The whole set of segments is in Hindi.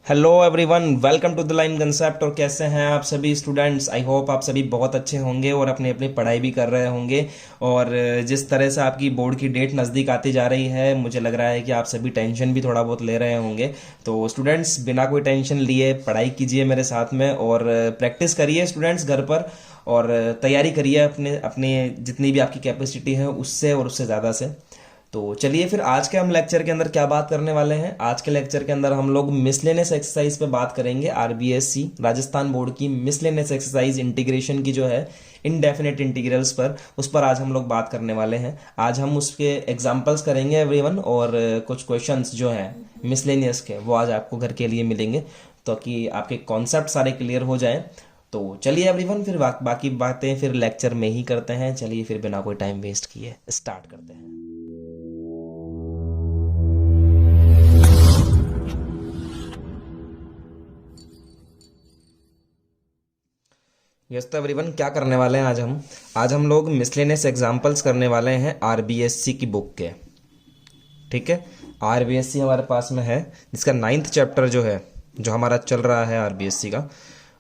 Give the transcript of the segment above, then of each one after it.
Hello everyone, welcome to the line concept. और कैसे हैं आप सभी स्टूडेंट्स? आई होप आप सभी बहुत अच्छे होंगे और अपनी अपनी पढ़ाई भी कर रहे होंगे। और जिस तरह से आपकी बोर्ड की डेट नज़दीक आती जा रही है, मुझे लग रहा है कि आप सभी टेंशन भी थोड़ा बहुत ले रहे होंगे। तो स्टूडेंट्स, बिना कोई टेंशन लिए पढ़ाई कीजिए मेरे साथ में और प्रैक्टिस करिए स्टूडेंट्स घर पर। और तैयारी करिए अपने अपने जितनी भी आपकी कैपेसिटी है उससे और उससे ज़्यादा से। तो चलिए फिर आज के हम लेक्चर के अंदर क्या बात करने वाले हैं। आज के लेक्चर के अंदर हम लोग मिसलेनियस एक्सरसाइज पे बात करेंगे। आरबीएससी राजस्थान बोर्ड की मिसलेनियस एक्सरसाइज इंटीग्रेशन की जो है इनडेफिनेट इंटीग्रल्स पर, उस पर आज हम लोग बात करने वाले हैं। आज हम उसके एग्जांपल्स करेंगे एवरीवन, और कुछ क्वेश्चंस जो हैं मिसलेनियस के वो आज आपको घर के लिए मिलेंगे ताकि आपके कॉन्सेप्ट सारे क्लियर हो जाएं। तो चलिए एवरीवन, फिर बाकी बातें फिर लेक्चर में ही करते हैं। चलिए फिर बिना कोई टाइम वेस्ट किए स्टार्ट करते हैं। यस, तो एवरीवन क्या करने वाले हैं आज हम लोग मिसलेनियस एग्जांपल्स करने वाले हैं आरबीएससी की बुक के। ठीक है, आरबीएससी हमारे पास में है, जिसका 9th चैप्टर जो है जो हमारा चल रहा है आरबीएससी का।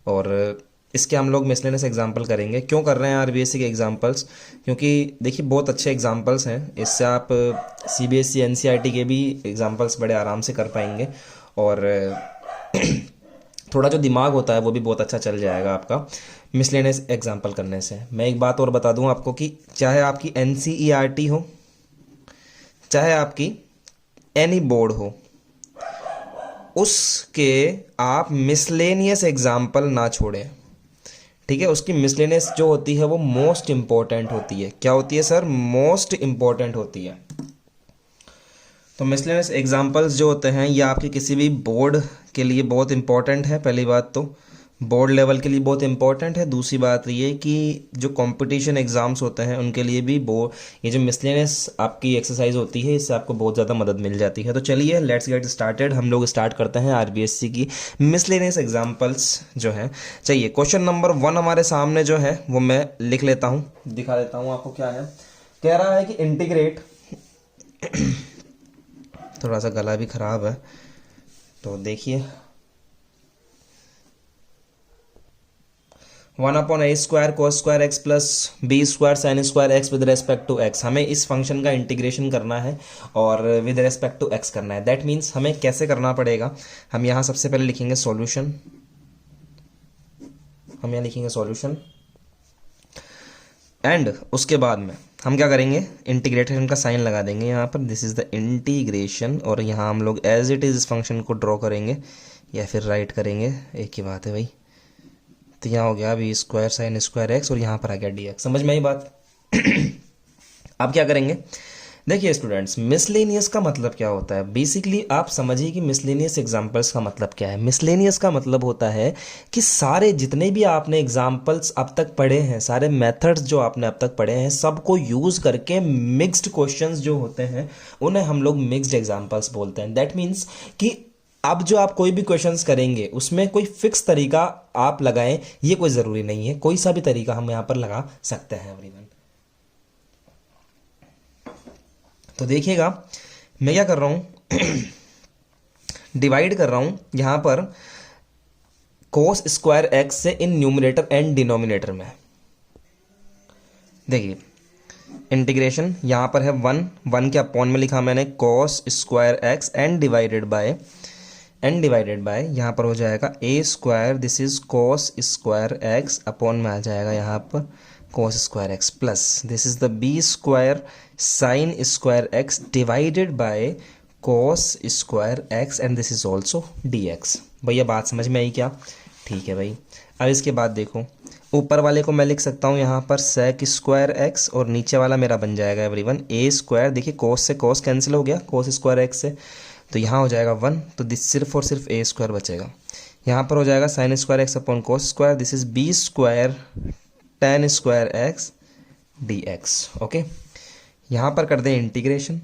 और इसके हम लोग मिसलेनियस एग्जांपल करेंगे। क्यों कर रहे हैं आरबीएससी के एग्जांपल्स? क्योंकि देखिए बहुत अच्छे एग्जांपल्स हैं, इससे आप सीबीएसई एनसीईआरटी के भी एग्जांपल्स बड़े आराम से कर पाएंगे। और थोड़ा जो दिमाग होता है वो भी बहुत अच्छा चल जाएगा आपका मिसलेनियस एग्जाम्पल करने से। मैं एक बात और बता दूं आपको कि चाहे आपकी एनसीईआरटी हो, चाहे आपकी एनी बोर्ड हो, उसके आप मिसलेनियस एग्जाम्पल ना छोड़ें। ठीक है, उसकी मिसलेनियस जो होती है वो मोस्ट इंपॉर्टेंट होती है। क्या होती है सर? मोस्ट इंपॉर्टेंट होती है। तो मिसलेनियस एग्जांपल्स जो होते हैं ये आपके किसी भी बोर्ड के लिए बहुत इंपॉर्टेंट है। पहली बात तो बोर्ड लेवल के लिए बहुत इंपॉर्टेंट है। दूसरी बात ये कि जो कंपटीशन एग्ज़ाम्स होते हैं उनके लिए भी ये जो मिसलेनियस आपकी एक्सरसाइज होती है इससे आपको बहुत ज़्यादा मदद मिल जाती है। तो चलिए लेट्स गेट स्टार्टेड। हम लोग स्टार्ट करते हैं आरबीएससी की मिसलेनियस एग्जाम्पल्स जो हैं। चाहिए क्वेश्चन नंबर 1 हमारे सामने जो है वो मैं लिख लेता हूँ, दिखा देता हूँ आपको क्या है। कह रहा है कि इंटीग्रेट थोड़ा सा गला भी खराब है तो देखिए, 1/a² cos² x plus b² sin² x with respect to x। हमें इस फंक्शन का इंटीग्रेशन करना है और विद रेस्पेक्ट टू x करना है। दैट मीन्स हमें कैसे करना पड़ेगा? हम यहाँ सबसे पहले लिखेंगे सॉल्यूशन। हम यहाँ लिखेंगे सॉल्यूशन एंड उसके बाद में हम क्या करेंगे? इंटीग्रेशन का साइन लगा देंगे यहाँ पर। This is the integration. और यहाँ हम लोग एज इट इज इस फंक्शन को ड्रॉ करेंगे या फिर राइट करेंगे, एक ही बात है भाई। तो यहाँ हो गया b² sin² x और यहाँ पर आ गया dx। समझ में आई बात? अब क्या करेंगे? देखिए स्टूडेंट्स, मिसलेनियस का मतलब क्या होता है? बेसिकली आप समझिए कि मिसलेनियस एग्जांपल्स का मतलब क्या है। मिसलेनियस का मतलब होता है कि सारे जितने भी आपने एग्जांपल्स अब तक पढ़े हैं, सारे मेथड्स जो आपने अब तक पढ़े हैं, सबको यूज़ करके मिक्स्ड क्वेश्चंस जो होते हैं उन्हें हम लोग मिक्स्ड एग्जांपल्स बोलते हैं। दैट मीन्स कि अब जो आप कोई भी क्वेश्चंस करेंगे उसमें कोई फिक्स तरीका आप लगाएं ये कोई ज़रूरी नहीं है, कोई सा भी तरीका हम यहाँ पर लगा सकते हैं एवरीवन। तो देखिएगा मैं क्या कर रहा हूं, डिवाइड कर रहा हूं यहां पर cos² x से इन न्यूमरेटर एंड डिनोमिनेटर में। देखिए इंटीग्रेशन यहां पर है 1 के अपॉन में लिखा मैंने cos² x and divided by यहां पर हो जाएगा a², this is cos² x upon में आ जाएगा यहां पर cos² x plus this is the b² sin² x divided bye cos² x and this is also dx। भैया बात समझ में आई क्या? ठीक है भाई। अब इसके बाद देखो, ऊपर वाले को मैं लिख सकता हूँ यहाँ पर sec² x और नीचे वाला मेरा बन जाएगा एवरीवन a²। देखिए cos से cos कैंसिल हो गया cos² x से, तो यहाँ हो जाएगा 1, तो दिस सिर्फ और सिर्फ a² बचेगा। यहाँ पर हो जाएगा sin² x upon cos², this is b² tan² x dx। Okay, यहाँ पर कर दें इंटीग्रेशन।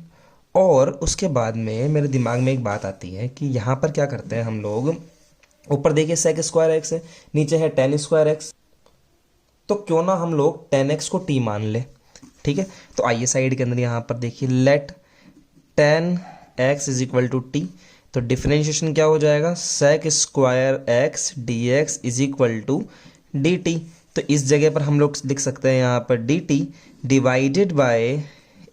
और उसके बाद में मेरे दिमाग में एक बात आती है कि यहाँ पर क्या करते हैं हम लोग, ऊपर देखिए sec² x है, नीचे है tan² x, तो क्यों ना हम लोग tan x को t मान ले। ठीक है, तो आइए साइड के अंदर यहाँ पर देखिए let tan x is equal to t। तो डिफरेंशिएशन क्या हो जाएगा, sec square x d x is equal to d t. तो इस जगह पर हम लोग लिख सकते हैं यहाँ पर d t divided by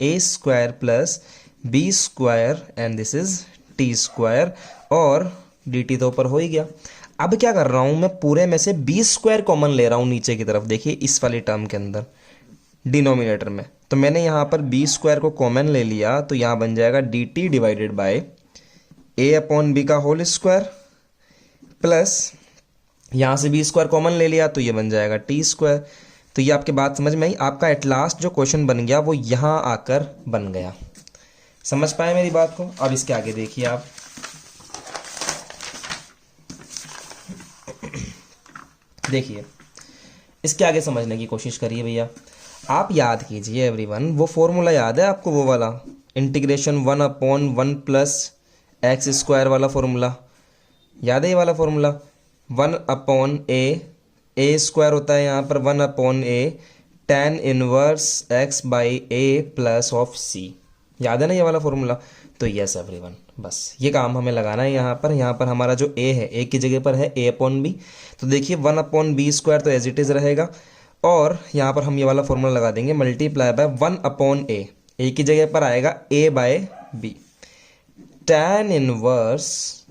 a square plus b square and this is t square, और डी टी तो ऊपर हो ही गया। अब क्या कर रहा हूँ मैं, पूरे में से बी स्क्वायर कॉमन ले रहा हूँ नीचे की तरफ, देखिए इस वाली टर्म के अंदर डिनोमिनेटर में। तो मैंने यहाँ पर बी स्क्वायर को कॉमन ले लिया, तो यहाँ बन जाएगा d t divided by a upon b का होल स्क्वायर, प्लस यहाँ से बी स्क्वायर कॉमन ले लिया तो ये बन जाएगा टी स्क्वायर। तो ये आपकी बात समझ में आई। आपका एट लास्ट जो क्वेश्चन बन गया वो यहाँ आकर बन गया। समझ पाए मेरी बात को? अब इसके आगे देखिए आप, देखिए इसके आगे समझने की कोशिश करिए भैया। आप याद कीजिए एवरीवन, वो फॉर्मूला याद है आपको, वो वाला इंटीग्रेशन 1/1 प्लस एक्स स्क्वायर वाला फॉर्मूला याद है? ये वाला फॉर्मूला 1/a स्क्वायर होता है यहाँ पर 1/a tan inverse x by a plus of c, याद है ना ये वाला फॉर्मूला? तो यस एवरीवन, बस ये काम हमें लगाना है यहाँ पर। यहाँ पर हमारा जो a है, a की जगह पर है a अपॉन b, तो देखिए 1/b स्क्वायर तो एज इट इज़ रहेगा, और यहाँ पर हम ये वाला फॉर्मूला लगा देंगे मल्टीप्लाई बाय 1/a, a की जगह पर आएगा a by b, tan inverse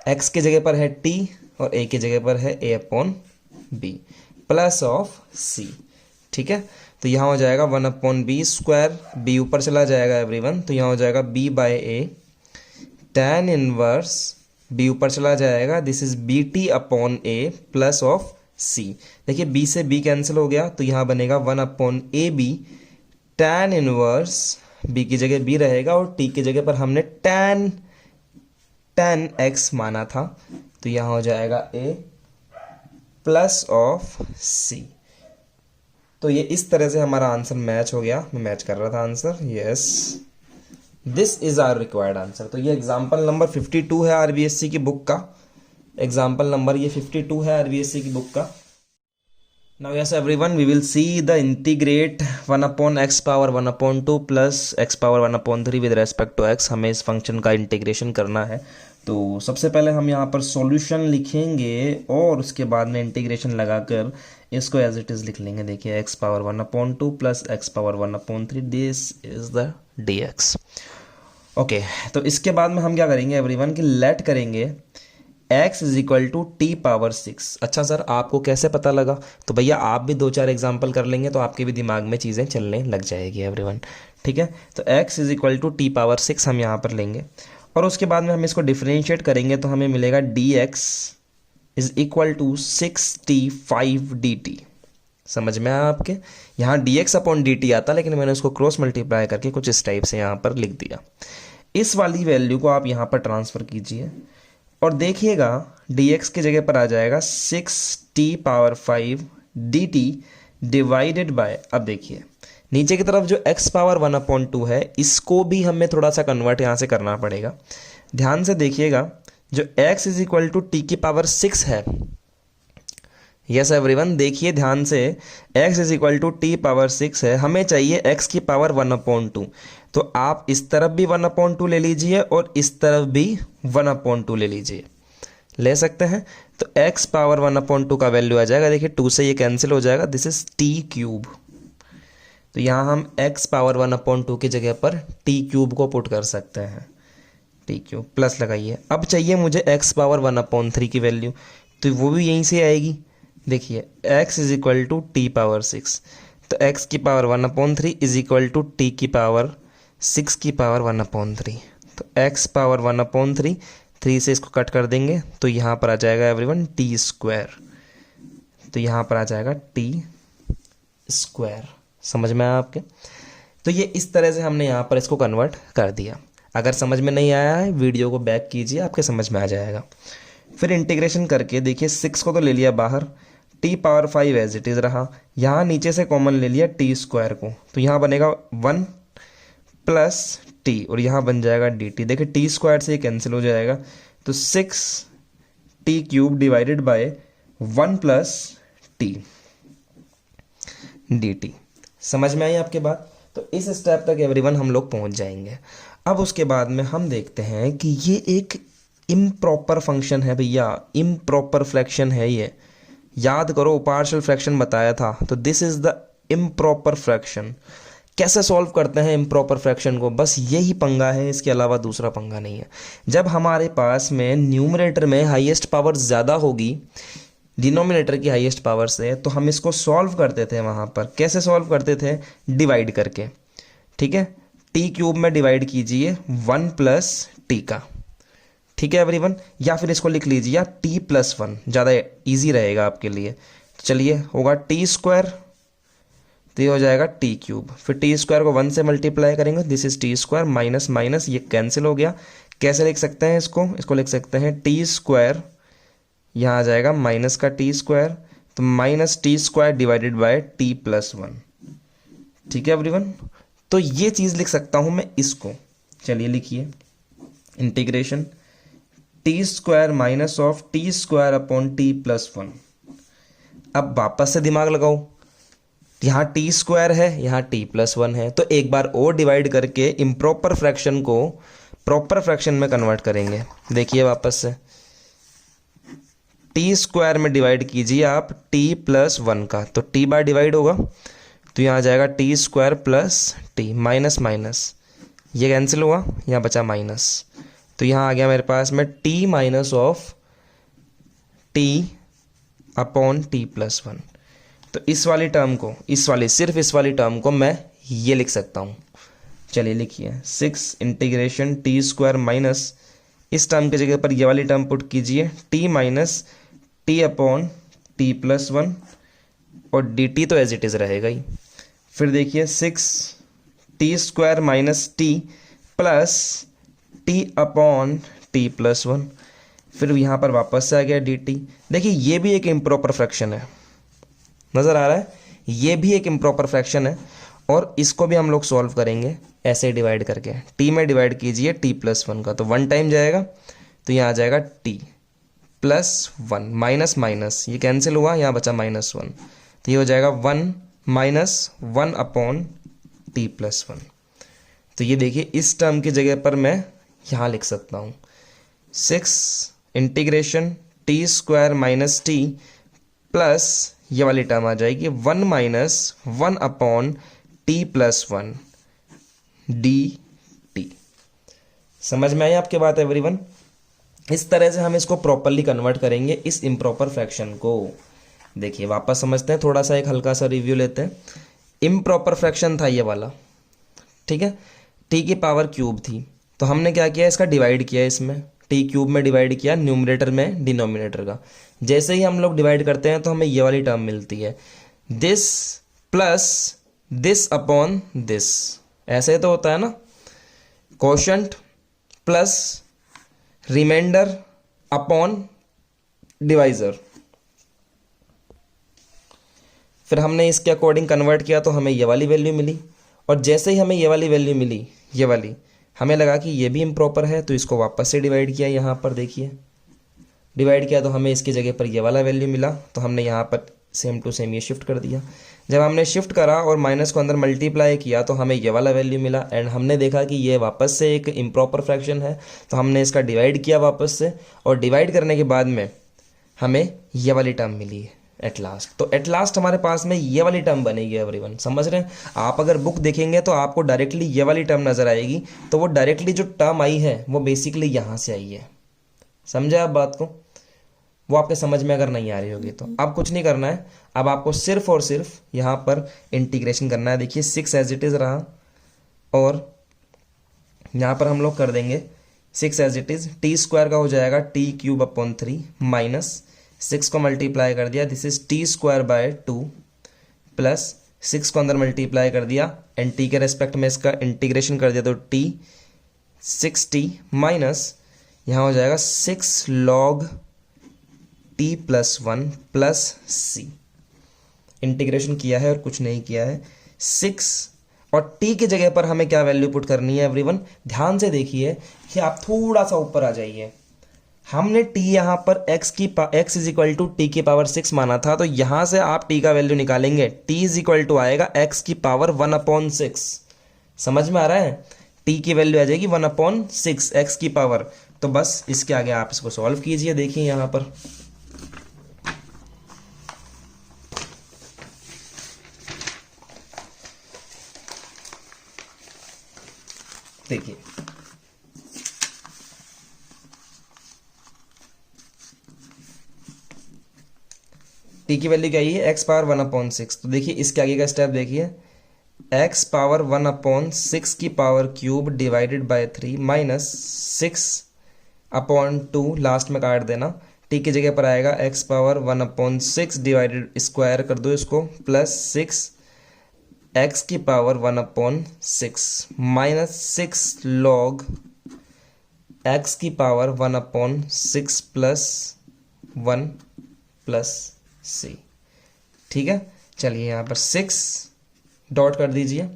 x की जगह पर है t और a की जगह पर है a upon b plus of c। ठीक है, तो यहाँ हो जाएगा 1/b स्क्वायर, b ऊपर चला जाएगा एवरीवन, तो यहाँ हो जाएगा b by a tan inverse b ऊपर चला जाएगा, this is bt upon a plus of c। देखिए b से b कैंसिल हो गया, तो यहाँ बनेगा 1/ab tan इनवर्स b की जगह b रहेगा और t की जगह पर हमने tan x माना था, तो यहाँ हो जाएगा a प्लस ऑफ c। तो ये इस तरह से हमारा आंसर मैच हो गया। मैं मैच कर रहा था answer, yes this is our required answer. तो ये एग्जाम्पल नंबर 52 है आरबीएससी की बुक का, एग्जाम्पल नंबर ये 52 है आरबीएससी की बुक का। Now yes everyone, we will see the integrate 1/x power 1/2 plus x power 1/3 with respect to x। हमें इस फंक्शन का इंटीग्रेशन करना है, तो सबसे पहले हम यहाँ पर सॉल्यूशन लिखेंगे और उसके बाद में इंटीग्रेशन लगाकर इसको एज इट इज़ लिख लेंगे। देखिए x power 1/2 plus x power 1/3, this is the dx। Okay, तो इसके बाद में हम क्या करेंगे एवरीवन कि लेट करेंगे x is equal to t power 6। अच्छा सर, आपको कैसे पता लगा? तो भैया आप भी 2-4 एग्जाम्पल कर लेंगे तो आपके भी दिमाग में चीज़ें चलने लग जाएगी एवरीवन। ठीक है, तो x is equal to t power 6 हम यहाँ पर लेंगे और उसके बाद में हम इसको डिफरेंशिएट करेंगे तो हमें मिलेगा dx is equal to 6t5dt। समझ में आया आपके? यहाँ dx अपॉन dt आता, लेकिन मैंने उसको क्रॉस मल्टीप्लाई करके कुछ इस टाइप से यहाँ पर लिख दिया। इस वाली वैल्यू को आप यहाँ पर ट्रांसफ़र कीजिए और देखिएगा dx की जगह पर आ जाएगा 6t5dt डिवाइडेड बाय, अब देखिए नीचे की तरफ जो x पावर 1/2 है इसको भी हमें थोड़ा सा कन्वर्ट यहाँ से करना पड़ेगा। ध्यान से देखिएगा, जो x is equal to t की पावर 6 है, यस एवरीवन देखिए ध्यान से, x is equal to t power 6 है, हमें चाहिए x की पावर 1/2। तो आप इस तरफ भी 1/2 ले लीजिए और इस तरफ भी 1/2 ले लीजिए, ले सकते हैं। तो x पावर 1/2 का वैल्यू आ जाएगा, देखिए 2 से ये कैंसिल हो जाएगा, दिस इज टी क्यूब। तो यहाँ हम x पावर 1/2 की जगह पर टी क्यूब को पुट कर सकते हैं, टी क्यूब प्लस लगाइए। अब चाहिए मुझे x पावर 1/3 की वैल्यू, तो वो भी यहीं से आएगी। देखिए x is equal to t power 6, तो x की power 1/3 is equal to t की पावर 6 की पावर 1/3। तो x पावर 1/3, 3 से इसको कट कर देंगे तो यहाँ पर आ जाएगा एवरीवन टी स्क्वायर, तो यहाँ पर आ जाएगा टी स्क्वायर। समझ में आया आपके? तो ये इस तरह से हमने यहाँ पर इसको कन्वर्ट कर दिया। अगर समझ में नहीं आया है वीडियो को बैक कीजिए, आपके समझ में आ जाएगा। फिर इंटीग्रेशन करके देखिए 6 को तो ले लिया बाहर, t power 5 as it is रहा, यहाँ नीचे से कॉमन ले लिया टी स्क्वायर को, तो यहाँ बनेगा 1 प्लस टी और यहाँ बन जाएगा डी टी। देखिए टी स्क्वायर से ये कैंसिल हो जाएगा, तो 6 T cube divided by 1 plus T D T. समझ में आई आपके बात? तो इस स्टेप तक एवरीवन हम लोग पहुंच जाएंगे। अब उसके बाद में हम देखते हैं कि ये एक इम्प्रॉपर फंक्शन है भैया, इम्प्रॉपर फ्रैक्शन है ये, याद करो पार्शियल फ्रैक्शन बताया था, तो this is the improper fraction. कैसे सॉल्व करते हैं इम्प्रॉपर फ्रैक्शन को, बस यही पंगा है, इसके अलावा दूसरा पंगा नहीं है। जब हमारे पास में न्यूमरेटर में हाईएस्ट पावर ज़्यादा होगी डिनोमिनेटर की हाईएस्ट पावर से, तो हम इसको सॉल्व करते थे वहाँ पर। कैसे सॉल्व करते थे, डिवाइड करके, ठीक है, टी क्यूब में डिवाइड कीजिए 1 प्लस टी का, ठीक है एवरीवन, या फिर इसको लिख लीजिए टी प्लस 1, ज़्यादा इजी रहेगा आपके लिए। चलिए होगा टी स्क्वायर, तो ये हो जाएगा टी क्यूब, फिर टी स्क्वायर को 1 से मल्टीप्लाई करेंगे, this is t square, minus minus ये कैंसिल हो गया। कैसे लिख सकते हैं इसको लिख सकते हैं टी स्क्वायर, यहाँ आ जाएगा माइनस का टी स्क्वायर, तो minus T square divided by T plus 1, ठीक है एवरीवन। तो ये चीज़ लिख सकता हूँ मैं इसको, चलिए लिखिए integration T square minus of t square upon T plus 1। अब वापस से दिमाग लगाओ, यहाँ टी स्क्वायर है, यहाँ टी प्लस 1 है, तो एक बार और डिवाइड करके इम्प्रॉपर फ्रैक्शन को प्रॉपर फ्रैक्शन में कन्वर्ट करेंगे। देखिए वापस से टी स्क्वायर में डिवाइड कीजिए आप टी प्लस 1 का, तो टी बार डिवाइड होगा, तो यहाँ आ जाएगा T square plus T, minus minus ये कैंसिल हुआ, यहाँ बचा माइनस, तो यहाँ आ गया मेरे पास में T minus of T upon T plus 1। तो इस वाली टर्म को, सिर्फ इस वाली टर्म को मैं ये लिख सकता हूँ। चलिए लिखिए 6 इंटीग्रेशन टी स्क्वायर माइनस, इस टर्म की जगह पर ये वाली टर्म पुट कीजिए T minus T upon T plus 1, और डी टी तो एज इट इज़ रहेगा ही। फिर देखिए 6 T square minus T plus T upon T plus 1, फिर यहाँ पर वापस से आ गया डी टी। देखिए ये भी एक इम्प्रॉपर फ्रैक्शन है, नज़र आ रहा है, ये भी एक इम्प्रॉपर फ्रैक्शन है, और इसको भी हम लोग सॉल्व करेंगे ऐसे डिवाइड करके। टी में डिवाइड कीजिए टी प्लस 1 का, तो 1 टाइम जाएगा, तो यहाँ आ जाएगा टी प्लस 1, माइनस माइनस ये कैंसिल हुआ, यहाँ बचा माइनस 1, तो ये हो जाएगा 1 माइनस 1 अपॉन टी प्लस 1। तो ये देखिए इस टर्म की जगह पर मैं यहाँ लिख सकता हूँ 6 integration T square minus T plus ये वाली टर्म आ जाएगी 1 minus 1 upon T plus 1 D T. समझ में आई आपकी बात एवरीवन? इस तरह से हम इसको प्रॉपरली कन्वर्ट करेंगे इस इम्प्रॉपर फ्रैक्शन को। देखिए वापस समझते हैं, थोड़ा सा एक हल्का सा रिव्यू लेते हैं। इम्प्रॉपर फ्रैक्शन था ये वाला, ठीक है, टी की पावर क्यूब थी, तो हमने क्या किया, इसका डिवाइड किया, इसमें टी क्यूब में डिवाइड किया न्यूमरेटर में डिनोमिनेटर का। जैसे ही हम लोग डिवाइड करते हैं तो हमें ये वाली टर्म मिलती है, this plus this upon this, ऐसे तो होता है ना, quotient plus remainder upon divisor. फिर हमने इसके अकॉर्डिंग कन्वर्ट किया तो हमें ये वाली वैल्यू मिली, और जैसे ही हमें ये वाली वैल्यू मिली, ये वाली, हमें लगा कि ये भी इम्प्रॉपर है, तो इसको वापस से डिवाइड किया। यहाँ पर देखिए डिवाइड किया तो हमें इसकी जगह पर ये वाला वैल्यू मिला, तो हमने यहाँ पर सेम टू सेम ये शिफ्ट कर दिया। जब हमने शिफ्ट करा और माइनस को अंदर मल्टीप्लाई किया तो हमें ये वाला वैल्यू मिला, एंड हमने देखा कि ये वापस से एक इम्प्रॉपर फ्रैक्शन है, तो हमने इसका डिवाइड किया वापस से, और डिवाइड करने के बाद में हमें ये वाली टर्म मिली है एट लास्ट। तो एट लास्ट हमारे पास में ये वाली टर्म बनेगी एवरीवन, समझ रहे हैं? आप अगर बुक देखेंगे तो आपको डायरेक्टली ये वाली टर्म नजर आएगी, तो वो डायरेक्टली जो टर्म आई है वो बेसिकली यहाँ से आई है। समझे आप बात को? वो आपके समझ में अगर नहीं आ रही होगी तो अब कुछ नहीं करना है, अब आपको सिर्फ और सिर्फ यहाँ पर इंटीग्रेशन करना है। देखिए 6 एज इट इज़ रहा, और यहाँ पर हम लोग कर देंगे 6 as it is, t square का हो जाएगा टी क्यूब अपॉन 3 माइनस 6 को मल्टीप्लाई कर दिया, this is t square by 2 plus 6 को अंदर मल्टीप्लाई कर दिया, एंड टी के रेस्पेक्ट में इसका इंटीग्रेशन कर दिया, तो टी 6t माइनस यहाँ हो जाएगा 6 log t plus 1 plus c। Integration किया है और कुछ नहीं किया है। 6 और t की जगह पर हमें क्या वैल्यू पुट करनी है एवरीवन? ध्यान से देखिए कि आप थोड़ा सा ऊपर आ जाइए। हमने t यहाँ पर x is equal to t की पावर 6 माना था, तो यहाँ से आप t का वैल्यू निकालेंगे, t इज इक्वल टू आएगा x की पावर 1/6। समझ में आ रहा है? t की वैल्यू आ जाएगी 1/6 x की पावर, तो बस इसके आगे आप इसको सॉल्व कीजिए। देखिए यहाँ पर देखिए टी की वैल्यू क्या है, एक्स पावर 1/6। तो देखिए इसके आगे का स्टेप देखिए, एक्स पावर 1/6 की power cube divided by 3 minus 6/2, last में काट देना। टी की जगह पर आएगा एक्स पावर 1/6 डिवाइडेड, स्क्वायर कर दो इसको, प्लस 6 एक्स की पावर 1/6 माइनस 6 लॉग एक्स की पावर 1/6 प्लस 1 प्लस सी। ठीक है, चलिए यहाँ पर 6 डॉट कर दीजिए।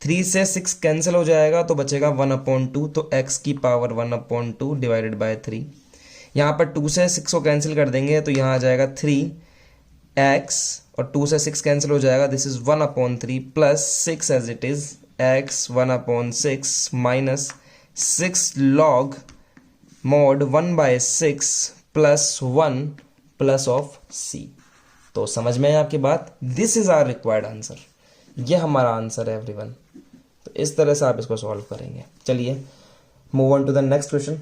3 से 6 कैंसिल हो जाएगा तो बचेगा 1/2, तो x की पावर 1/2 डिवाइडेड बाय 3। यहाँ पर 2 से 6 को कैंसिल कर देंगे तो यहाँ आ जाएगा 3x, और 2 से 6 कैंसिल हो जाएगा, this is 1/3 plus 6 as it is x 1/6 minus 6 log mod 1/6 plus 1 plus of c। तो समझ में है आपकी बात? This is our required answer, ये हमारा आंसर है एवरीवन। तो इस तरह से आप इसको सॉल्व करेंगे। चलिए move on to the next question.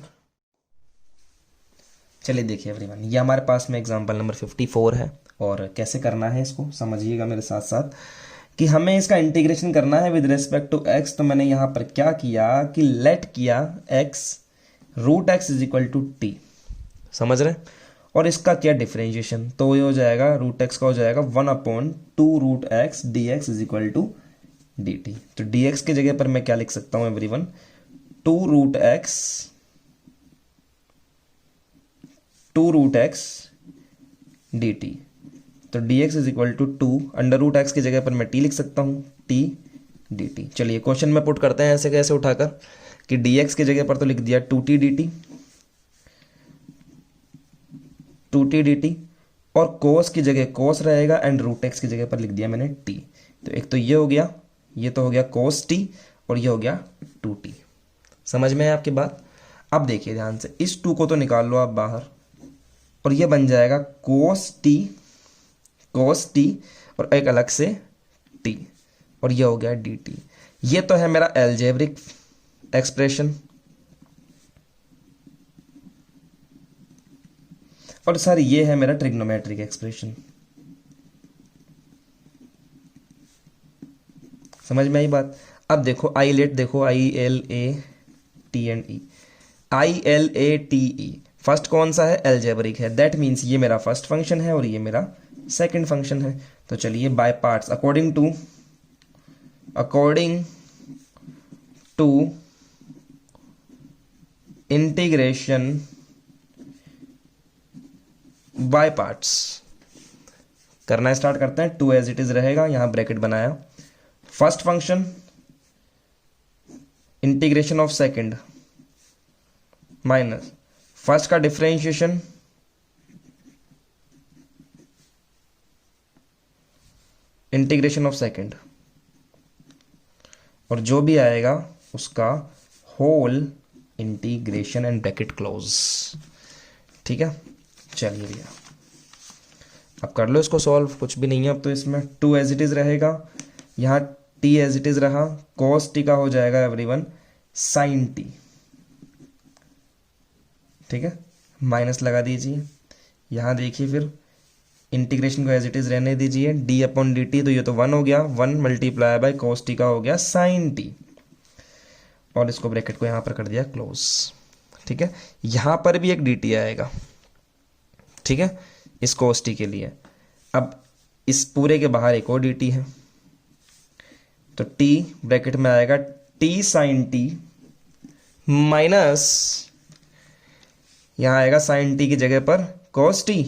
चलिए देखिए एवरीवन, ये हमारे पास में एग्जांपल नंबर 54 है, और कैसे करना है इसको समझिएगा मेरे साथ साथ, कि हमें इसका इंटीग्रेशन करना है विद रिस्पेक्ट टू x। तो मैंने यहाँ पर क्या किया कि लेट किया x √x is equal to t, समझ रहे हैं, और इसका क्या डिफरेंशिएशन, तो ये हो जाएगा √x का हो जाएगा 1/2√x dx is equal to dt। तो dx की जगह पर मैं क्या लिख सकता हूं एवरीवन, 2√x dt। तो dx is equal to 2 √x की जगह पर मैं t लिख सकता हूं, t dt। चलिए क्वेश्चन में पुट करते हैं ऐसे कैसे उठाकर, कि dx की जगह पर तो लिख दिया 2t dt, 2t dt, और cos की जगह cos रहेगा एंड √x की जगह पर लिख दिया मैंने t। तो एक तो ये हो गया, ये तो हो गया cos t, और ये हो गया 2t। समझ में है आपकी बात? अब देखिए ध्यान से, इस 2 को तो निकाल लो आप बाहर, और ये बन जाएगा cos t और एक अलग से t, और ये हो गया dt। ये तो है मेरा एल्जेब्रिक एक्सप्रेशन, और सर ये है मेरा ट्रिग्नोमेट्रिक एक्सप्रेशन। समझ में आई बात? अब देखो आइलेट, देखो ILATE, ILATE फर्स्ट कौन सा है, एल्जेब्रिक है, दैट मीन्स ये मेरा फर्स्ट फंक्शन है और ये मेरा सेकंड फंक्शन है। तो चलिए by parts, according to integration by parts करना स्टार्ट करते हैं। 2 एज इट इज रहेगा, यहां ब्रैकेट बनाया, first function integration of second minus first का डिफरेंशिएशन इंटीग्रेशन ऑफ सेकंड, और जो भी आएगा उसका whole integration and bracket close. ठीक है, चलिए भैया अब कर लो इसको सॉल्व, कुछ भी नहीं है अब तो इसमें। 2 एज इट इज रहेगा, यहाँ t एज इट इज रहा, cos t का हो जाएगा एवरीवन sin t। ठीक है, माइनस लगा दीजिए, यहाँ देखिए फिर इंटीग्रेशन को एज इट इज रहने दीजिए, d/dt, तो ये तो 1 हो गया, 1 मल्टीप्लाई बाय cos t का हो गया sin t, और इसको ब्रैकेट को यहाँ पर कर दिया क्लोज। ठीक है, यहाँ पर भी एक dt आएगा, ठीक है, इस cos t के लिए। अब इस पूरे के बाहर एक और dt है, तो t ब्रैकेट में आएगा t sin t माइनस, यहां आएगा sin t की जगह पर cos t,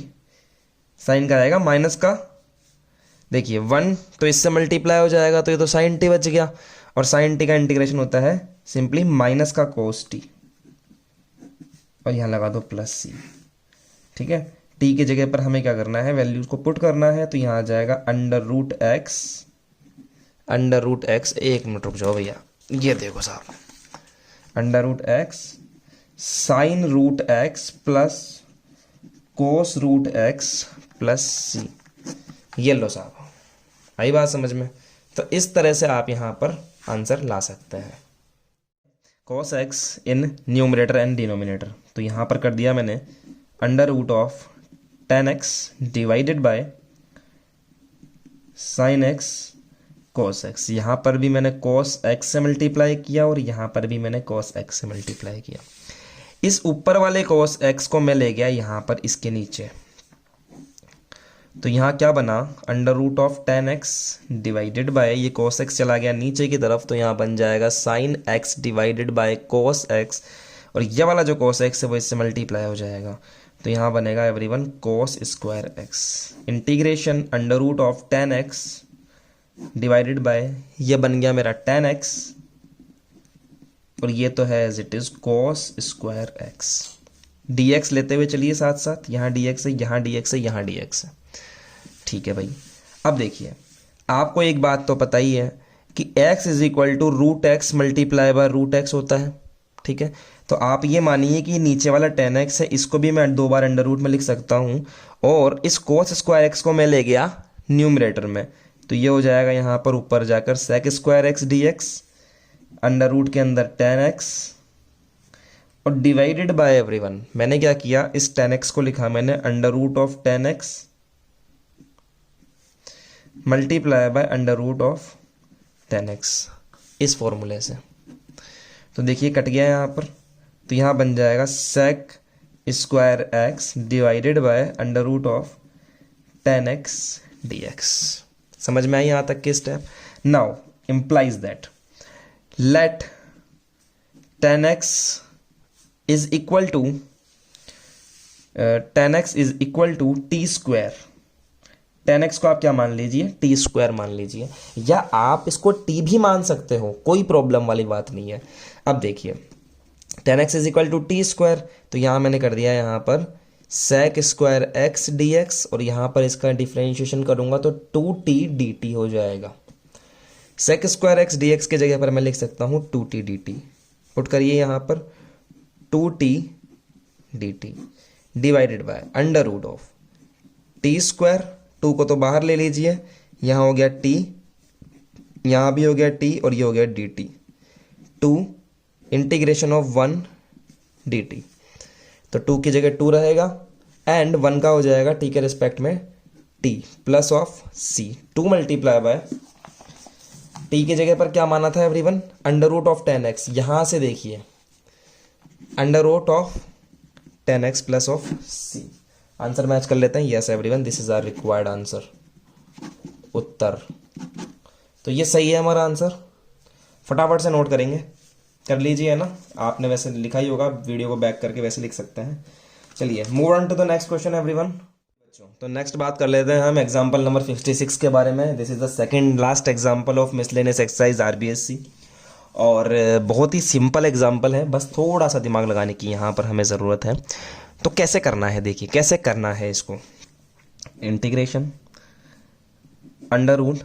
साइन का आएगा माइनस का, देखिए 1 तो इससे मल्टीप्लाई हो जाएगा, तो ये तो sin t बच गया, और sin t का इंटीग्रेशन होता है सिंपली माइनस का cos t, और यहां लगा दो प्लस c। ठीक है, t की जगह पर हमें क्या करना है, वैल्यूज को पुट करना है, तो यहां आ जाएगा √x, एक मिनट रुक जाओ भैया, ये देखो साहब, √x sine root X plus cos root X plus C. ये लो साहब, आई बात समझ में। तो इस तरह से आप यहाँ पर आंसर ला सकते हैं। cos x in numerator and denominator, तो यहाँ पर कर दिया मैंने under root of tan x divided by sin x cos x। यहाँ पर भी मैंने cos x से मल्टीप्लाई किया और यहाँ पर भी मैंने cos x से मल्टीप्लाई किया। इस ऊपर वाले cos x को मैं ले गया यहाँ पर इसके नीचे, तो यहाँ क्या बना, under root of tan x divided by, ये cos x चला गया नीचे की तरफ, तो यहाँ बन जाएगा sin x divided bye cos x, और ये वाला जो cos x है वो इससे मल्टीप्लाई हो जाएगा, तो यहाँ बनेगा everyone cos square x integration under root of tan x divided by, ये बन गया मेरा tan x, और ये तो है as it is cos square x। dx लेते हुए चलिए साथ साथ, यहाँ dx है, यहाँ dx है, यहाँ dx है। ठीक है भाई, अब देखिए आपको एक बात तो पता ही है कि x is equal to root x multiply by root x होता है। ठीक है, तो आप ये मानिए कि नीचे वाला tan x है, इसको भी मैं 2 बार अंडर रूट में लिख सकता हूँ, और इस cos स्क्वायर x को मैं ले गया न्यूमरेटर में, तो ये हो जाएगा यहाँ पर ऊपर जाकर sec square x dx under root के अंदर tan x, और डिवाइडेड बाय एवरीवन मैंने क्या किया, इस tan x को लिखा मैंने under root of tan x multiply by under root of tan x, इस फॉर्मूले से। तो देखिए कट गया यहाँ पर, तो यहाँ बन जाएगा sec square x divided by under root of tan x dx। समझ में आई यहाँ तक के step. Now implies that let tan x is equal to t square. tan x को आप क्या मान लीजिए, t स्क्वायर मान लीजिए, या आप इसको t भी मान सकते हो, कोई प्रॉब्लम वाली बात नहीं है। अब देखिए tan x is equal to t square, तो यहाँ मैंने कर दिया यहाँ पर sec स्क्वायर x dx, और यहाँ पर इसका डिफ्रेंशिएशन करूँगा तो 2t dt हो जाएगा। sec स्क्वायर x dx के जगह पर मैं लिख सकता हूँ 2t dt, पुट करिए यहाँ पर 2t dt divided by under root of t square, 2 को तो बाहर ले लीजिए, यहाँ हो गया t, यहाँ भी हो गया t, और ये हो गया dt, 2 इंटीग्रेशन ऑफ 1 dt, तो 2 की जगह 2 रहेगा, एंड 1 का हो जाएगा t के रिस्पेक्ट में t plus of c, 2 multiply by t की जगह पर क्या माना था everyone, under root of tan x, यहाँ से देखिए under root of tan x plus of c। Answer match कर लेते हैं, yes everyone this is our required answer, उत्तर। तो ये सही है हमारा आंसर, फटाफट से नोट करेंगे, कर लीजिए है ना, आपने वैसे लिखा ही होगा, वीडियो को बैक करके वैसे लिख सकते हैं। चलिए move on to the next question everyone. तो नेक्स्ट बात कर लेते हैं हम एग्जाम्पल नंबर 56 के बारे में। This is the second last example of miscellaneous exercise RBSC, और बहुत ही सिंपल एग्जाम्पल है, बस थोड़ा सा दिमाग लगाने की यहाँ पर हमें ज़रूरत है। तो कैसे करना है, देखिए कैसे करना है इसको, integration under root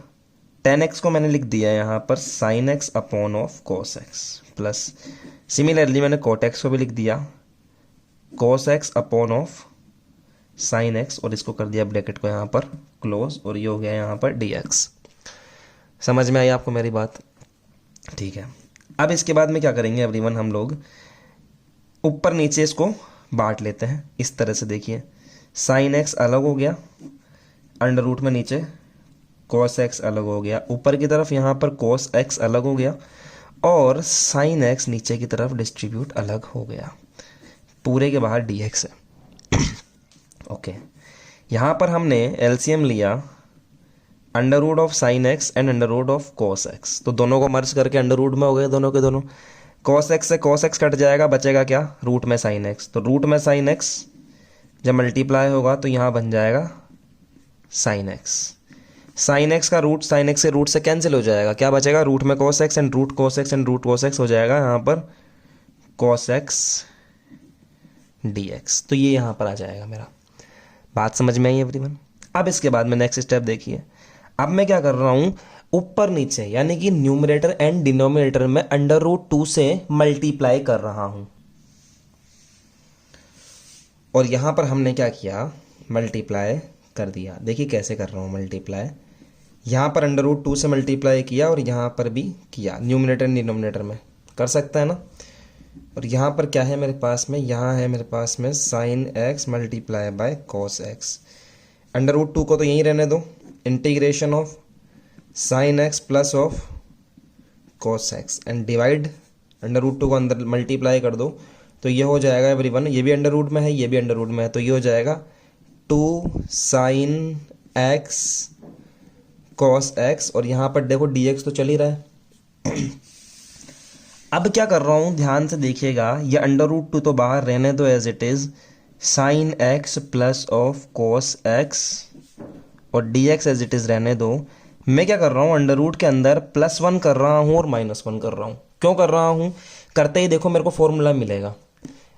tan x को मैंने लिख दिया है यहाँ पर sin x upon of cos x, plus similarly मैंने cot x को भी लिख दिया cos x upon of sin x, और इसको कर दिया ब्रैकेट को यहाँ पर क्लोज, और ये हो गया यहाँ पर dx। समझ में आई आपको मेरी बात, ठीक है। अब इसके बाद में क्या करेंगे एवरीवन, हम लोग ऊपर नीचे इसको बांट लेते हैं इस तरह से। देखिए sin x अलग हो गया, अंडर रूट में नीचे cos x अलग हो गया, ऊपर की तरफ यहाँ पर cos x अलग हो गया, और sin x नीचे की तरफ डिस्ट्रीब्यूट अलग हो गया, पूरे के बाहर dx है। ओके, यहाँ पर हमने एलसीएम लिया under root of sine x and under root of cos x, तो दोनों को मर्ज करके अंडर रूट में हो गए दोनों के दोनों। cos x से cos x कट जाएगा, बचेगा क्या, रूट में साइन x, तो रूट में साइन x जब मल्टीप्लाई होगा तो यहाँ बन जाएगा साइन x। साइन एक्स का रूट साइन एक्स से रूट से कैंसिल हो जाएगा, क्या बचेगा, रूट में cos x and root cos x and root cos x हो जाएगा यहाँ पर cos x dx, तो ये यहाँ पर आ जाएगा मेरा। बात समझ में आई एवरीवन। अब इसके बाद में नेक्स्ट स्टेप देखिए, अब मैं क्या कर रहा हूँ, ऊपर नीचे यानी कि न्यूमरेटर एंड डिनोमिनेटर में अंडर रूट 2 से मल्टीप्लाई कर रहा हूँ। और यहाँ पर हमने क्या किया, मल्टीप्लाई कर दिया। देखिए कैसे कर रहा हूँ मल्टीप्लाई, यहाँ पर √2 से मल्टीप्लाई किया और यहाँ पर भी किया, न्यूमिनेटर डिनोमिनेटर में कर सकता है ना। और यहाँ पर क्या है मेरे पास में, यहाँ है मेरे पास में sine x multiply by cos x. √2 को तो यहीं रहने दो, integration of sine x plus of cos x and divide, √2 को अंदर मल्टीप्लाई कर दो तो ये हो जाएगा एवरीवन, ये भी अंडर रूट में है, ये भी अंडर रूट में है, तो ये हो जाएगा 2 साइन एक्स कॉस एक्स। और यहाँ पर देखो dx तो चल ही रहा है। अब क्या कर रहा हूँ ध्यान से देखिएगा, ये √2 तो बाहर रहने दो as it is, sine x plus of cos x और dx एज इट इज रहने दो। मैं क्या कर रहा हूँ, √ के अंदर +1 कर रहा हूँ और -1 कर रहा हूँ। क्यों कर रहा हूँ, करते ही देखो मेरे को फॉर्मूला मिलेगा।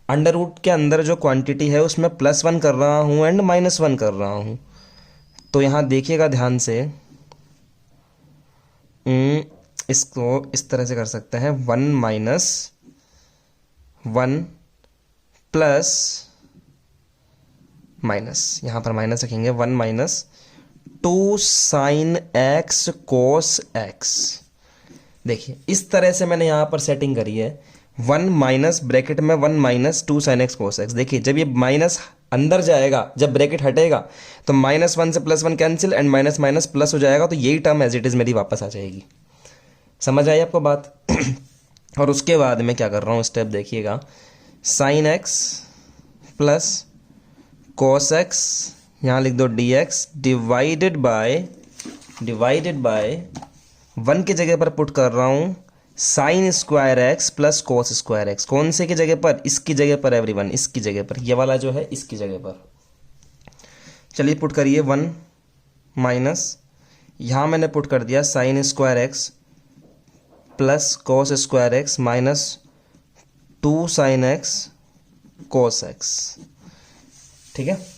√ के अंदर जो क्वांटिटी है उसमें +1 कर रहा हूँ एंड -1 कर रहा हूँ। तो यहाँ देखिएगा ध्यान से, इसको इस तरह से कर सकते हैं, 1 - 1 प्लस माइनस, यहाँ पर माइनस रखेंगे, 1 - 2 साइन एक्स कोस एक्स। देखिए इस तरह से मैंने यहाँ पर सेटिंग करी है, 1 माइनस ब्रैकेट में 1 - 2 साइन एक्स कोस एक्स। देखिए जब ये माइनस अंदर जाएगा, जब ब्रैकेट हटेगा तो -1 से +1 cancel and minus minus plus हो जाएगा, तो यही टर्म एज इट इज़ मेरी वापस आ जाएगी। समझ आई आपको बात। और उसके बाद मैं क्या कर रहा हूँ, स्टेप देखिएगा, sign x plus cos x, यहाँ लिख दो dx डिवाइडेड बाय 1 की जगह पर पुट कर रहा हूँ sine square x plus cos square x. कौन से की जगह पर, इसकी जगह पर एवरीवन, इसकी जगह पर, ये वाला जो है इसकी जगह पर। चलिए पुट करिए 1 माइनस, यहाँ मैंने पुट कर दिया sine square x plus cos square x -2 sine x cos x. ठीक है,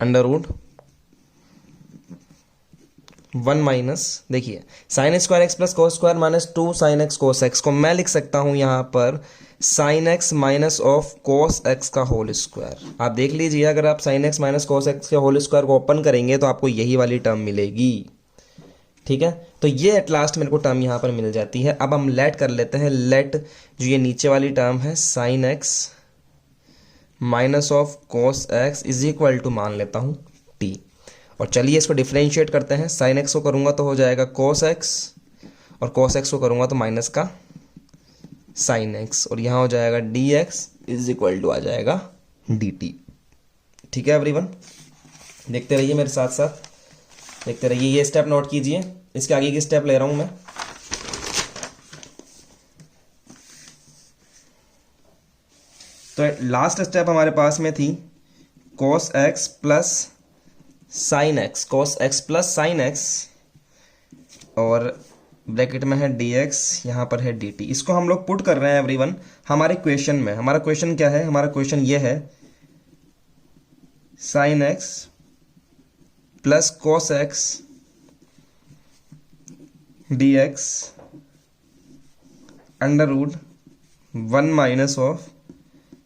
√1 माइनस, देखिए sine square x plus cos square -2 sine x cos x को मैं लिख सकता हूं यहां पर sine x minus of cos x का होल स्क्वायर। आप देख लीजिए, अगर आप sine x minus cos x के होल स्क्वायर को ओपन करेंगे तो आपको यही वाली टर्म मिलेगी। ठीक है, तो ये एट लास्ट मेरे को टर्म यहाँ पर मिल जाती है। अब हम लेट कर लेते हैं, लेट जो ये नीचे वाली टर्म है sine x minus of cos x is equal to मान लेता हूँ t। और चलिए इसको डिफ्रेंशिएट करते हैं, साइन एक्स को करूँगा तो हो जाएगा कॉस एक्स और कॉस एक्स को करूँगा तो माइनस का साइन एक्स, और यहाँ हो जाएगा dx इज इक्वल टू आ जाएगा dt। ठीक है एवरीवन, देखते रहिए मेरे साथ साथ, देखते रहिए। ये स्टेप नोट कीजिए, इसके आगे की स्टेप ले रहा हूँ मैं। तो लास्ट स्टेप हमारे पास में थी cos x plus sine x, cos x plus sine x, और ब्रैकेट में है dx, यहाँ पर है dt। इसको हम लोग पुट कर रहे हैं एवरीवन हमारे क्वेश्चन में। हमारा क्वेश्चन क्या है, हमारा क्वेश्चन ये है sine x plus cos x dx √1 minus of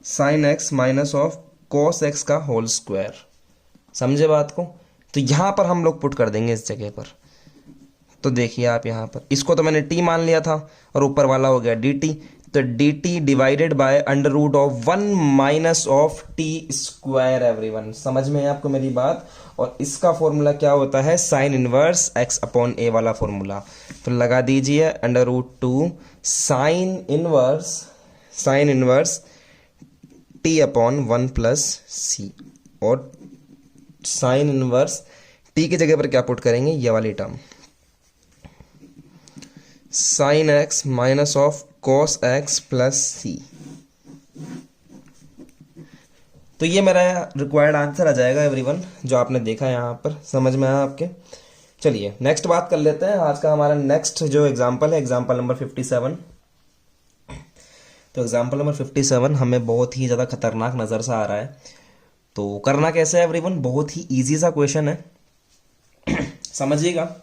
sine x minus of cos x का होल स्क्वायर। समझे बात को। तो यहां पर हम लोग पुट कर देंगे इस जगह पर। तो देखिए आप यहां पर, इसको तो मैंने t मान लिया था और ऊपर वाला हो गया dt, तो dt divided bye √1 minus of t square. Everyone समझ में है आपको मेरी बात। और इसका फॉर्मूला क्या होता है, साइन इनवर्स x/a वाला फॉर्मूला। तो लगा दीजिए √2 sine inverse t/1 plus c, और साइन इनवर्स t की जगह पर क्या पुट करेंगे, ये वाली term sine x minus of cos X plus C. तो ये मेरा रिक्वायर्ड आंसर आ जाएगा एवरीवन, जो आपने देखा यहाँ पर। समझ में आया आपके। चलिए नेक्स्ट बात कर लेते हैं। आज का हमारा नेक्स्ट जो एग्जाम्पल है, एग्जाम्पल नंबर 57। तो एग्जाम्पल नंबर 57 हमें बहुत ही ज़्यादा खतरनाक नज़र सा आ रहा है। तो करना कैसे है एवरीवन, बहुत ही ईजी सा क्वेश्चन है। समझिएगा।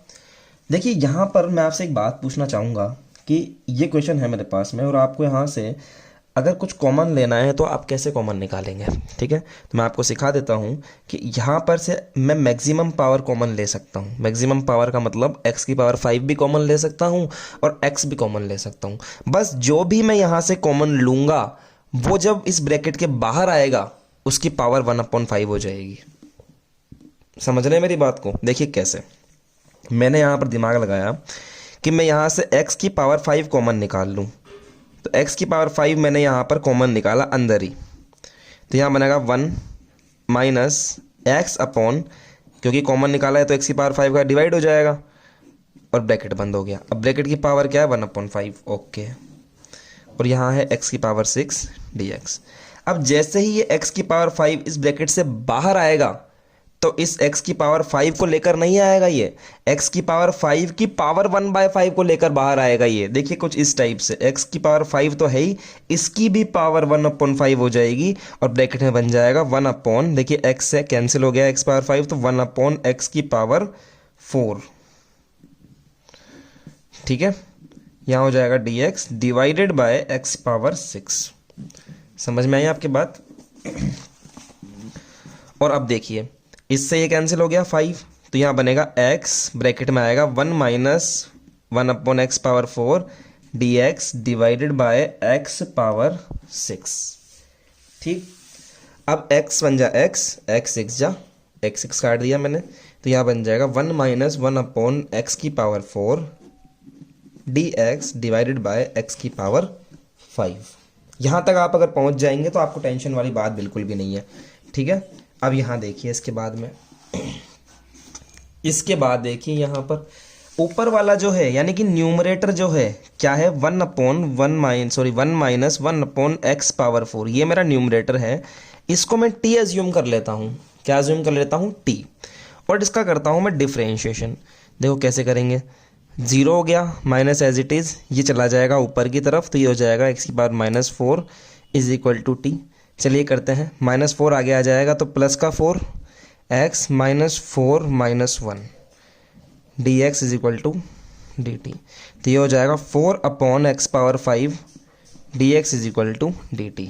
देखिए यहाँ पर मैं आपसे एक बात पूछना चाहूँगा कि ये क्वेश्चन है मेरे पास में और आपको यहाँ से अगर कुछ कॉमन लेना है तो आप कैसे कॉमन निकालेंगे। ठीक है, तो मैं आपको सिखा देता हूँ कि यहाँ पर से मैं मैक्सिमम पावर कॉमन ले सकता हूँ। मैक्सिमम पावर का मतलब x की पावर 5 भी कॉमन ले सकता हूँ और x भी कॉमन ले सकता हूँ। बस जो भी मैं यहाँ से कॉमन लूँगा वो जब इस ब्रैकेट के बाहर आएगा उसकी पावर 1/5 हो जाएगी। समझ रहे हैं मेरी बात को। देखिए कैसे, मैंने यहाँ पर दिमाग लगाया कि मैं यहाँ से x की पावर 5 कॉमन निकाल लूँ। तो x की पावर 5 मैंने यहाँ पर कॉमन निकाला अंदर ही, तो यहाँ बनेगा 1 माइनस एक्स अपॉन, क्योंकि कॉमन निकाला है तो x की पावर 5 का डिवाइड हो जाएगा और ब्रैकेट बंद हो गया। अब ब्रैकेट की पावर क्या है 1/5। ओके, और यहाँ है x की पावर 6 dx। अब जैसे ही ये x की पावर 5 इस ब्रैकेट से बाहर आएगा तो इस x की पावर 5 को लेकर नहीं आएगा, ये x की पावर 5 की पावर 1/5 को लेकर बाहर आएगा। ये देखिए कुछ इस टाइप से, x की पावर 5 तो है ही, इसकी भी पावर 1/5 हो जाएगी और ब्रैकेट में बन जाएगा 1 अपॉन, देखिए x से कैंसिल हो गया x पावर 5, तो 1 अपॉन x की पावर 4। ठीक है, यहाँ हो जाएगा dx divided by x power 6। समझ में आई आपकी बात। और अब देखिए इससे ये कैंसिल हो गया 5, तो यहाँ बनेगा x ब्रैकेट में आएगा 1 minus 1 upon x power 4 dx divided by x power 6। ठीक, अब x बन जा x 6 जा x 6 काट दिया मैंने, तो यहाँ बन जाएगा 1 माइनस 1 अपॉन एक्स की power 4 dx divided by x की पावर 5। यहाँ तक आप अगर पहुँच जाएंगे तो आपको टेंशन वाली बात बिल्कुल भी नहीं है। ठीक है, अब यहाँ देखिए इसके बाद देखिए यहाँ पर ऊपर वाला जो है यानी कि न्यूमरेटर जो है क्या है 1 माइनस 1 अपॉन एक्स पावर 4, ये मेरा न्यूमरेटर है। इसको मैं t एज्यूम कर लेता हूँ। क्या एज्यूम कर लेता हूँ? t। और इसका करता हूँ मैं डिफ्रेंशिएशन। देखो कैसे करेंगे, 0 हो गया माइनस एज इट इज़, ये चला जाएगा ऊपर की तरफ, तो ये हो जाएगा एक्स की power -4 is equal to t. चलिए करते हैं, -4 आगे आ जाएगा तो प्लस का 4 x -4 -1 dx is equal to dt। तो ये हो जाएगा 4 upon x power 5 dx is equal to dt।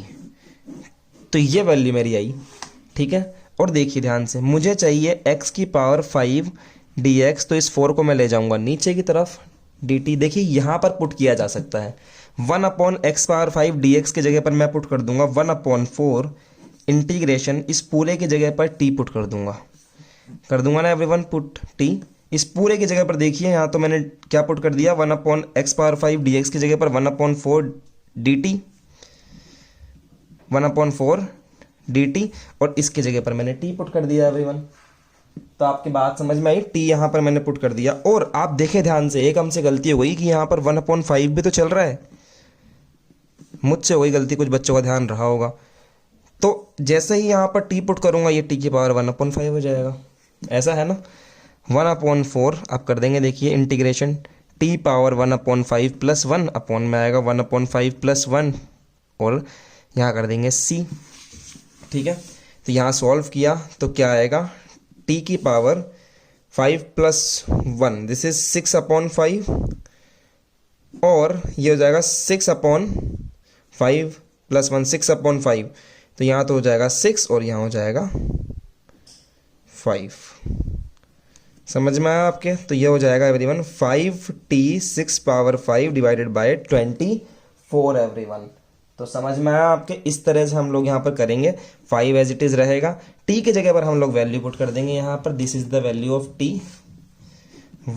तो ये वैल्यू मेरी आई। ठीक है, और देखिए ध्यान से, मुझे चाहिए x की पावर 5 dx, तो इस 4 को मैं ले जाऊंगा नीचे की तरफ dt। देखिए यहाँ पर पुट किया जा सकता है 1 अपॉन एक्स पावर 5 dx की जगह पर मैं पुट कर दूंगा 1/4 इंटीग्रेशन, इस पूरे की जगह पर t पुट कर दूंगा ना एवरीवन, पुट t इस पूरे की जगह पर। देखिए यहाँ तो मैंने क्या पुट कर दिया 1 अपॉन एक्स पावर 5 dx की जगह पर 1/4 dt, 1/4 dt, और इसकी जगह पर मैंने t पुट कर दिया एवरीवन। तो आपकी बात समझ में आई, t यहाँ पर मैंने पुट कर दिया। और आप देखें ध्यान से, एक हमसे गलती हो गई कि यहाँ पर 1/5 भी तो चल रहा है, मुझसे हो गई गलती, कुछ बच्चों का ध्यान रहा होगा। तो जैसे ही यहाँ पर t पुट करूँगा ये t की पावर 1/5 हो जाएगा, ऐसा है ना। 1/4 आप कर देंगे, देखिए integration t power 1/5 plus 1 upon में आएगा 1/5 प्लस 1, और यहाँ कर देंगे c। ठीक है, तो यहाँ सॉल्व किया तो क्या आएगा, t की पावर 5 प्लस 1 दिस इज 6/5, और ये हो जाएगा 6/5 प्लस 1 6/5, तो यहाँ तो हो जाएगा 6 और यहाँ हो जाएगा 5। समझ में आया आपके। तो ये हो जाएगा everyone 5t 6 power 5 divided by 24 everyone. तो समझ में आया आपके। इस तरह से हम लोग यहाँ पर करेंगे, 5 एज इट इज रहेगा, t की जगह पर हम लोग वैल्यू पुट कर देंगे यहाँ पर, this is the value of t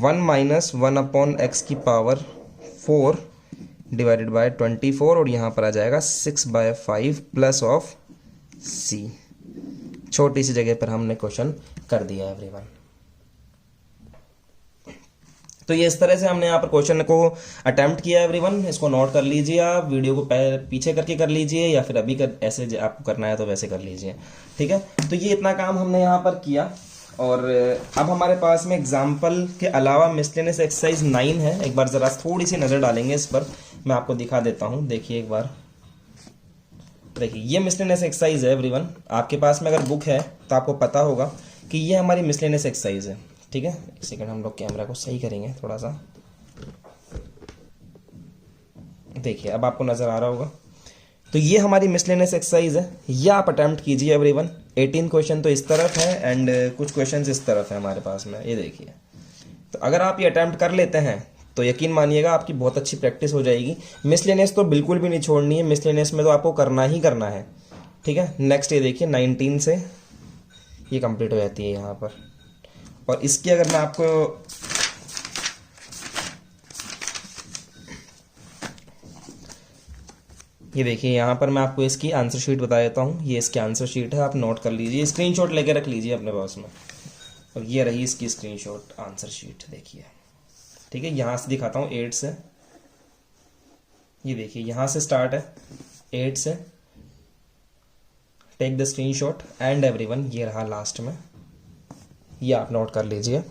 1 minus 1 upon x की पावर 4 डिवाइडेड बाय 24, और यहाँ पर आ जाएगा 6/5 प्लस ऑफ c। छोटी सी जगह पर हमने क्वेश्चन कर दिया एवरीवन। तो ये इस तरह से हमने यहाँ पर क्वेश्चन को अटेम्प्ट किया एवरीवन। इसको नोट कर लीजिए, आप वीडियो को पीछे करके कर लीजिए, या फिर अभी ऐसे आपको करना है तो वैसे कर लीजिए। ठीक है, तो ये इतना काम हमने यहाँ पर किया। और अब हमारे पास में एग्जाम्पल के अलावा मिसलेनियस एक्सरसाइज 9 है। एक बार ज़रा थोड़ी सी नज़र डालेंगे इस पर, मैं आपको दिखा देता हूँ। देखिए एक बार, देखिए ये मिसलेनियस एक्सरसाइज है एवरीवन। आपके पास में अगर बुक है तो आपको पता होगा कि ये हमारी मिसलेनियस एक्सरसाइज है। ठीक है, एक सेकंड हम लोग कैमरा को सही करेंगे थोड़ा सा। देखिए अब आपको नज़र आ रहा होगा। तो ये हमारी मिसलेनियस एक्सरसाइज है, ये आप अटैम्प्ट कीजिए एवरीवन। 18 क्वेश्चन तो इस तरफ है एंड कुछ क्वेश्चंस इस तरफ है हमारे पास में, ये देखिए। तो अगर आप ये अटैम्प्ट कर लेते हैं तो यकीन मानिएगा आपकी बहुत अच्छी प्रैक्टिस हो जाएगी। मिसलेनियस तो बिल्कुल भी नहीं छोड़नी है, मिसलेनियस में तो आपको करना ही करना है, ठीक है। नेक्स्ट ये देखिए 19 से ये कंप्लीट हो जाती है यहाँ पर। और इसकी अगर मैं आपको ये देखिए यहाँ पर मैं आपको इसकी आंसर शीट बता देता हूँ। ये इसकी आंसर शीट है, आप नोट कर लीजिए, स्क्रीनशॉट लेके रख लीजिए अपने पास में। और ये रही इसकी स्क्रीनशॉट आंसर शीट, देखिए, ठीक है। यहाँ से दिखाता हूँ 8 से, ये देखिए यहाँ से स्टार्ट है 8 से। Take the screenshot and everyone, ये रहा लास्ट में, ये आप नोट कर लीजिए।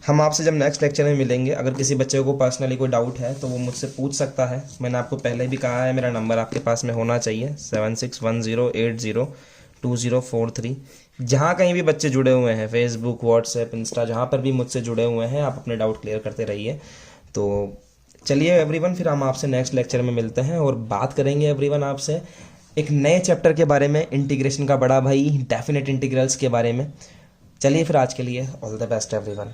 हम आपसे जब नेक्स्ट लेक्चर में मिलेंगे, अगर किसी बच्चे को पर्सनली कोई डाउट है तो वो मुझसे पूछ सकता है। मैंने आपको पहले भी कहा है, मेरा नंबर आपके पास में होना चाहिए 7610802043। जहाँ कहीं भी बच्चे जुड़े हुए हैं, फेसबुक, व्हाट्सएप, इंस्टा, जहाँ पर भी मुझसे जुड़े हुए हैं, आप अपने डाउट क्लियर करते रहिए। तो चलिए एवरीवन, फिर हम आपसे नेक्स्ट लेक्चर में मिलते हैं और बात करेंगे एवरीवन आपसे एक नए चैप्टर के बारे में, इंटीग्रेशन का बड़ा भाई, डेफिनेट इंटीग्रल्स के बारे में। चलिए फिर आज के लिए ऑल द बेस्ट एवरीवन।